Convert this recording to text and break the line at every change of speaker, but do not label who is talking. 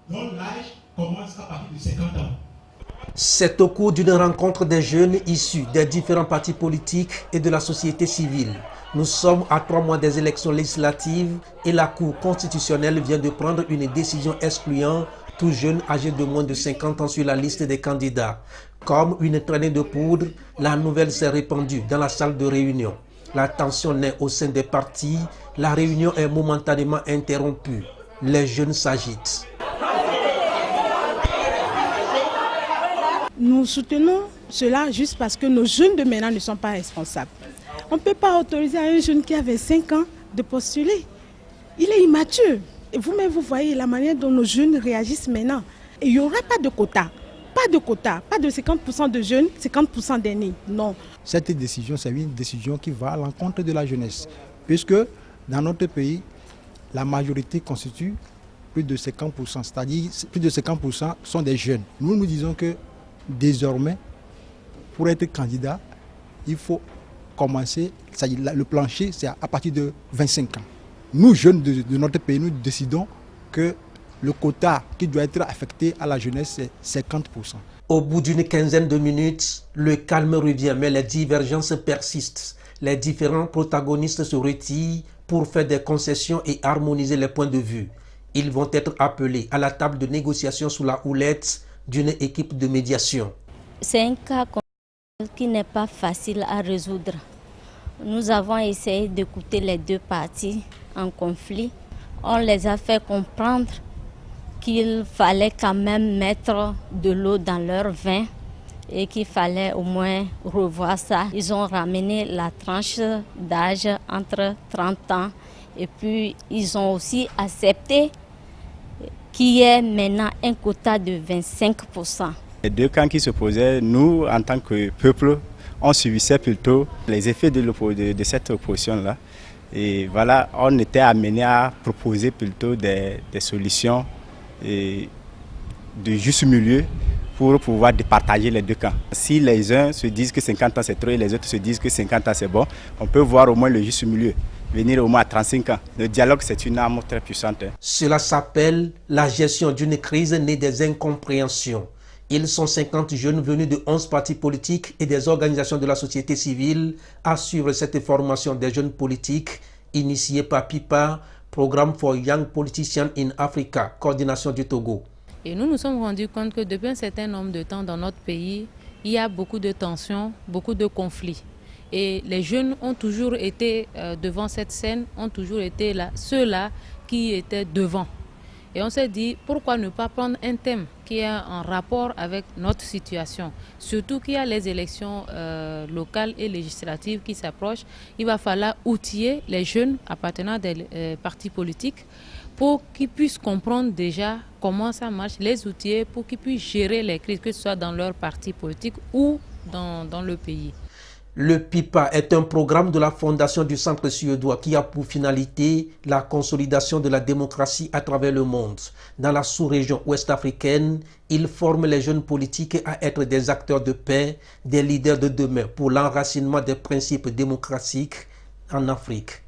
dont l'âge commence à partir de 50 ans.
C'est au cours d'une rencontre des jeunes issus des différents partis politiques et de la société civile. Nous sommes à 3 mois des élections législatives et la Cour constitutionnelle vient de prendre une décision excluant tout jeune âgé de moins de 50 ans sur la liste des candidats. Comme une traînée de poudre, la nouvelle s'est répandue dans la salle de réunion. La tension naît au sein des partis, la réunion est momentanément interrompue. Les jeunes s'agitent.
Nous soutenons cela juste parce que nos jeunes de maintenant ne sont pas responsables. On ne peut pas autoriser à un jeune qui a 25 ans de postuler. Il est immature. Et vous-même, vous voyez la manière dont nos jeunes réagissent maintenant. Et il n'y aura pas de quota. Pas de quota. Pas de 50% de jeunes, 50% d'aînés. Non.
Cette décision, c'est une décision qui va à l'encontre de la jeunesse. Puisque dans notre pays, la majorité constitue plus de 50%. C'est-à-dire plus de 50% sont des jeunes. Nous disons que désormais, pour être candidat, il faut commencer, le plancher, c'est à partir de 25 ans. Nous, jeunes de notre pays, nous décidons que le quota qui doit être affecté à la jeunesse, c'est 50%.
Au bout d'une quinzaine de minutes, le calme revient, mais les divergences persistent. Les différents protagonistes se retirent pour faire des concessions et harmoniser les points de vue. Ils vont être appelés à la table de négociation sous la houlette d'une équipe de médiation.
C'est un cas qui n'est pas facile à résoudre. Nous avons essayé d'écouter les deux parties en conflit. On les a fait comprendre qu'il fallait quand même mettre de l'eau dans leur vin et qu'il fallait au moins revoir ça. Ils ont ramené la tranche d'âge entre 30 ans et puis ils ont aussi accepté qu'il y ait maintenant un quota de 25%.
Les deux camps qui s'opposaient, nous, en tant que peuple, on subissait plutôt les effets de cette opposition-là. Et voilà, on était amené à proposer plutôt des solutions de juste milieu pour pouvoir départager les deux camps. Si les uns se disent que 50 ans c'est trop et les autres se disent que 50 ans c'est bon, on peut voir au moins le juste milieu, venir au moins à 35 ans. Le dialogue, c'est une arme très puissante.
Cela s'appelle la gestion d'une crise née des incompréhensions. Ils sont 50 jeunes venus de 11 partis politiques et des organisations de la société civile à suivre cette formation des jeunes politiques initiée par PIPA, Programme for Young Politicians in Africa, coordination du Togo.
Et nous nous sommes rendus compte que depuis un certain nombre de temps dans notre pays, il y a beaucoup de tensions, beaucoup de conflits. Et les jeunes ont toujours été devant cette scène, ont toujours été là, ceux-là qui étaient devant. Et on s'est dit, pourquoi ne pas prendre un thème qui est en rapport avec notre situation. Surtout qu'il y a les élections locales et législatives qui s'approchent. Il va falloir outiller les jeunes appartenant à des partis politiques pour qu'ils puissent comprendre déjà comment ça marche, les outiller pour qu'ils puissent gérer les crises, que ce soit dans leur parti politique ou dans le pays.
Le PIPA est un programme de la Fondation du Centre suédois qui a pour finalité la consolidation de la démocratie à travers le monde. Dans la sous-région ouest-africaine, il forme les jeunes politiques à être des acteurs de paix, des leaders de demain pour l'enracinement des principes démocratiques en Afrique.